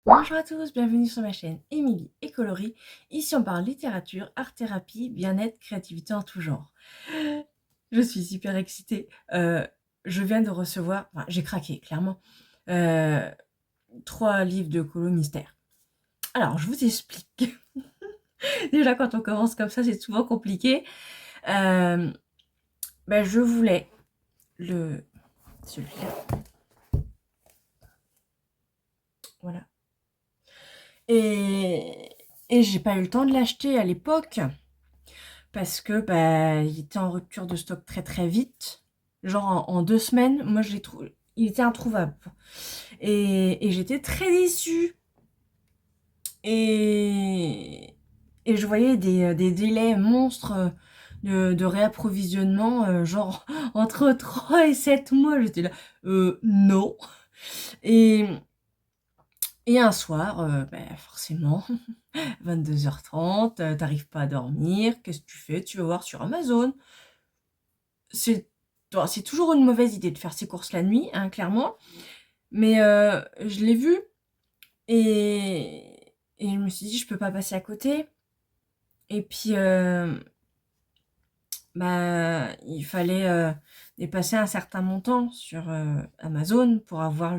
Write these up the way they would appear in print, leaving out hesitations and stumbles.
Bonjour à tous, bienvenue sur ma chaîne Émilie et Coloris. Ici on parle littérature, art-thérapie, bien-être, créativité en tout genre. Je suis super excitée. Je viens de recevoir, enfin, j'ai craqué clairement, 3 livres de colo mystère. Alors je vous explique. Déjà quand on commence comme ça c'est souvent compliqué. Je voulais celui-là. Voilà. Et j'ai pas eu le temps de l'acheter à l'époque parce que il était en rupture de stock très très vite. Genre en 2 semaines, moi je l'ai trouvé, il était introuvable. Et j'étais très déçue. Et, et je voyais des délais monstres de réapprovisionnement, genre entre 3 et 7 mois. J'étais là, non. Et, et un soir, forcément, 22h30, t'arrives pas à dormir, qu'est-ce que tu fais? Tu vas voir sur Amazon. C'est toujours une mauvaise idée de faire ses courses la nuit, hein, clairement. Mais je l'ai vu et je me suis dit, je peux pas passer à côté. Et puis, il fallait dépasser un certain montant sur Amazon pour avoir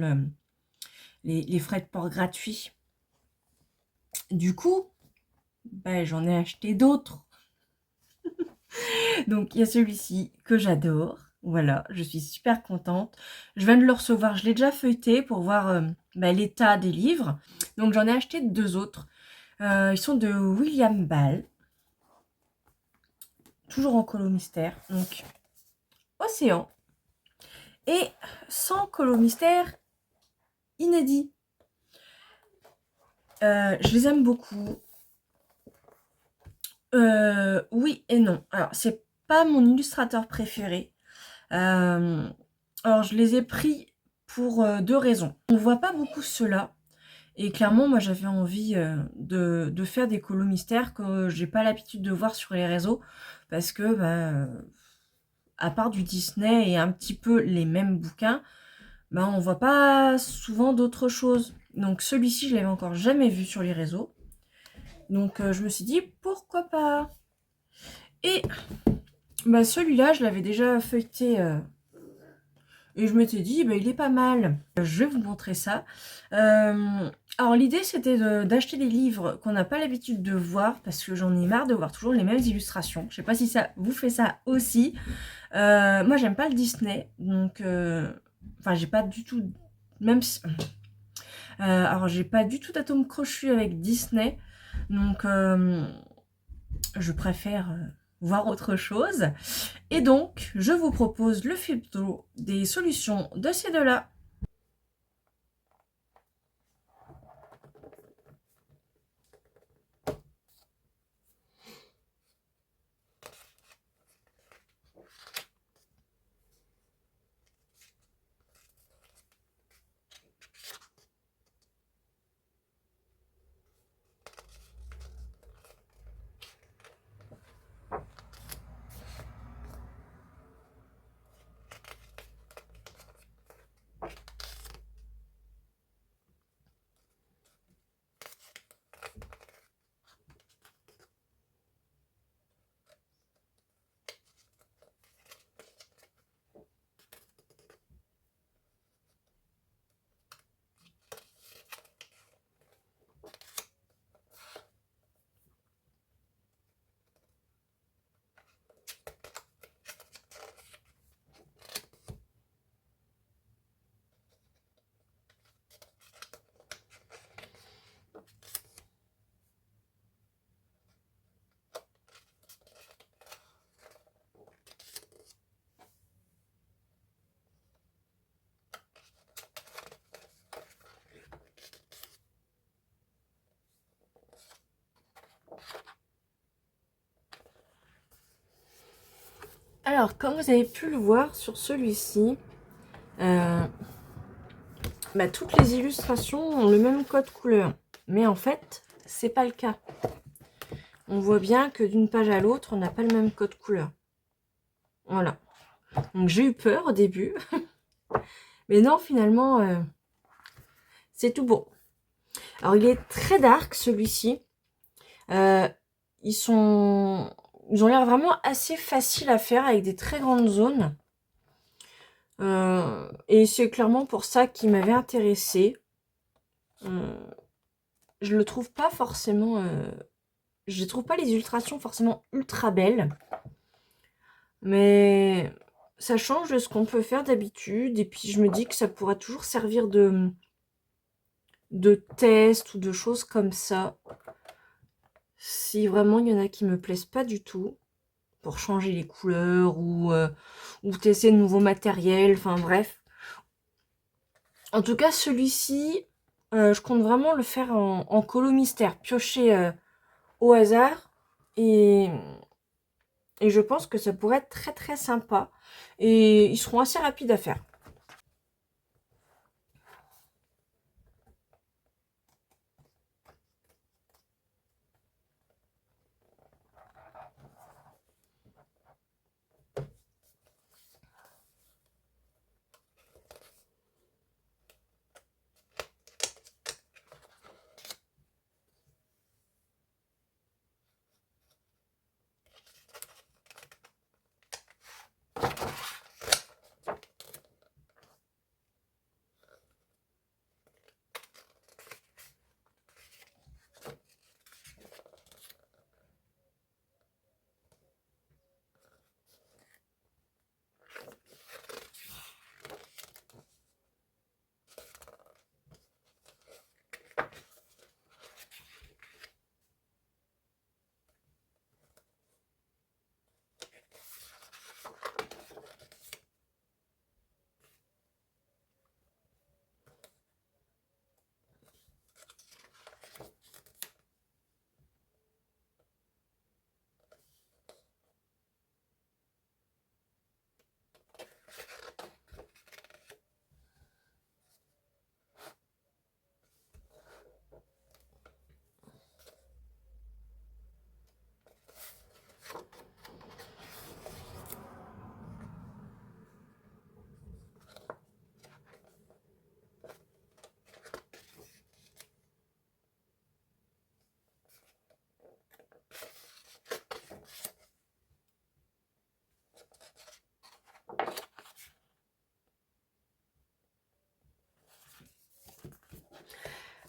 les frais de port gratuits. Du coup, j'en ai acheté d'autres. Donc, il y a celui-ci que j'adore. Voilà, je suis super contente. Je viens de le recevoir, je l'ai déjà feuilleté pour voir l'état des livres. Donc, j'en ai acheté 2 autres. Ils sont de William Ball. Toujours en colo mystère. Donc, Océan. Et sans colo mystère inédit. Je les aime beaucoup. Oui et non. Alors, c'est pas mon illustrateur préféré. Alors, je les ai pris pour 2 raisons. On voit pas beaucoup ceux-là. Et clairement, moi, j'avais envie de faire des colos mystères que j'ai pas l'habitude de voir sur les réseaux. Parce que, à part du Disney et un petit peu les mêmes bouquins, on voit pas souvent d'autres choses. Donc, celui-ci, je l'avais encore jamais vu sur les réseaux. Donc, je me suis dit, pourquoi pas? Et celui-là, je l'avais déjà feuilleté et je m'étais dit, il est pas mal. Je vais vous montrer ça. Alors, l'idée, c'était d'acheter des livres qu'on n'a pas l'habitude de voir parce que j'en ai marre de voir toujours les mêmes illustrations. Je sais pas si ça vous fait ça aussi. Moi, j'aime pas le Disney. Donc, j'ai pas du tout... Même si... alors, j'ai pas du tout d'atome crochu avec Disney. Donc, je préfère voir autre chose. Et donc, je vous propose le filtre des solutions de ces deux-là. Alors, comme vous avez pu le voir sur celui-ci, toutes les illustrations ont le même code couleur. Mais en fait, c'est pas le cas. On voit bien que d'une page à l'autre, on n'a pas le même code couleur. Voilà. Donc j'ai eu peur au début. Mais non, finalement, c'est tout bon. Alors, il est très dark, celui-ci. Euh, ils ont l'air vraiment assez faciles à faire avec des très grandes zones. Et c'est clairement pour ça qu'il m'avait intéressé. Je le trouve pas forcément... je trouve pas les illustrations forcément ultra belles. Mais ça change de ce qu'on peut faire d'habitude. Et puis je me dis que ça pourra toujours servir de test ou de choses comme ça. Si vraiment il y en a qui me plaisent pas du tout. Pour changer les couleurs ou tester de nouveaux matériels. Enfin bref. En tout cas celui-ci, je compte vraiment le faire en colo mystère. Piocher au hasard. Et je pense que ça pourrait être très très sympa. Et ils seront assez rapides à faire.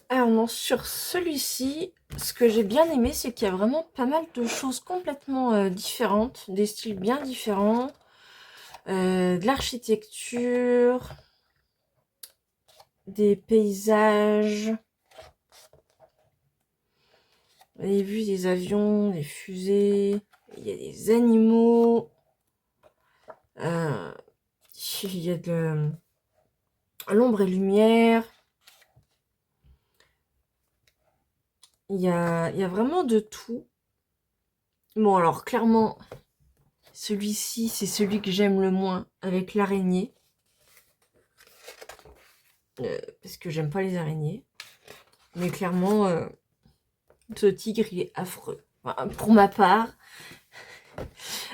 Alors non, sur celui-ci, ce que j'ai bien aimé, c'est qu'il y a vraiment pas mal de choses complètement différentes, des styles bien différents, de l'architecture, des paysages. Vous avez vu des avions, des fusées, il y a des animaux, il y a de l'ombre et lumière. Il y a vraiment de tout. Bon, alors clairement, celui-ci, c'est celui que j'aime le moins, avec l'araignée. Parce que j'aime pas les araignées. Mais clairement, ce tigre, il est affreux. Enfin, pour ma part.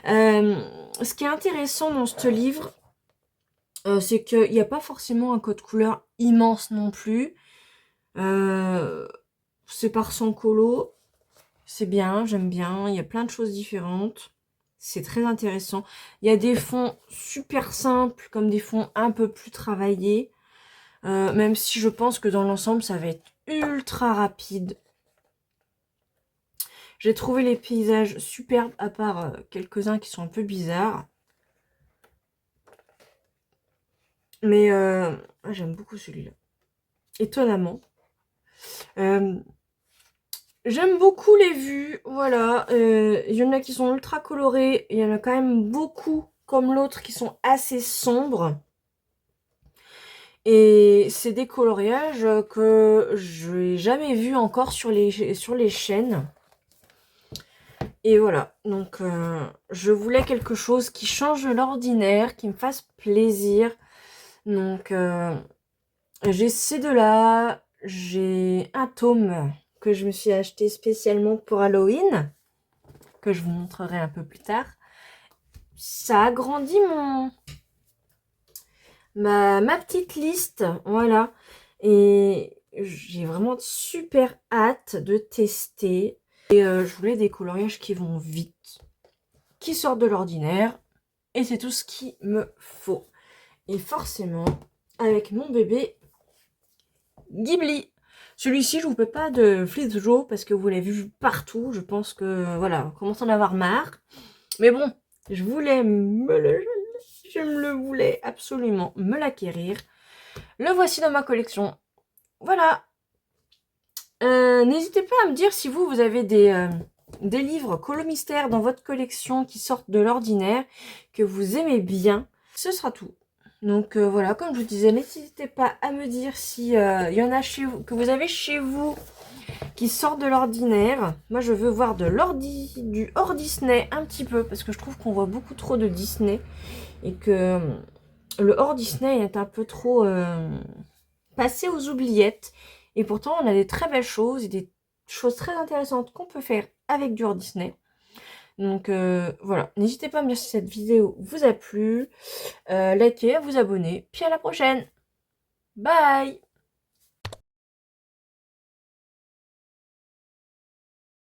Ce qui est intéressant dans ce livre, c'est qu'il n'y a pas forcément un code couleur immense non plus. C'est par son colo. C'est bien, j'aime bien. Il y a plein de choses différentes. C'est très intéressant. Il y a des fonds super simples, comme des fonds un peu plus travaillés. Même si je pense que dans l'ensemble, ça va être ultra rapide. J'ai trouvé les paysages superbes, à part quelques-uns qui sont un peu bizarres. Mais j'aime beaucoup celui-là. Étonnamment. J'aime beaucoup les vues, voilà. Il y en a qui sont ultra colorées. Il y en a quand même beaucoup, comme l'autre, qui sont assez sombres. Et c'est des coloriages que je n'ai jamais vus encore sur les chaînes. Et voilà, donc je voulais quelque chose qui change de l'ordinaire, qui me fasse plaisir. Donc j'ai ces deux-là, j'ai un tome que je me suis acheté spécialement pour Halloween, que je vous montrerai un peu plus tard. Ça agrandit ma petite liste, voilà. Et j'ai vraiment super hâte de tester. Et je voulais des coloriages qui vont vite, qui sortent de l'ordinaire. Et c'est tout ce qu'il me faut. Et forcément, avec mon bébé Ghibli. Celui-ci, je vous fais pas de Fleet Joe parce que vous l'avez vu partout. Je pense que, voilà, on commence à en avoir marre. Mais bon, je voulais je me le voulais absolument me l'acquérir. Le voici dans ma collection. Voilà. N'hésitez pas à me dire si vous avez des livres Colo Mystère dans votre collection qui sortent de l'ordinaire, que vous aimez bien. Ce sera tout. Donc voilà, comme je vous disais, n'hésitez pas à me dire si y en a chez vous, que vous avez chez vous qui sortent de l'ordinaire. Moi, je veux voir du hors Disney un petit peu, parce que je trouve qu'on voit beaucoup trop de Disney et que le hors Disney est un peu trop passé aux oubliettes. Et pourtant, on a des très belles choses et des choses très intéressantes qu'on peut faire avec du hors Disney. Donc voilà, n'hésitez pas à me dire si cette vidéo vous a plu, likez, à vous abonner, puis à la prochaine. Bye!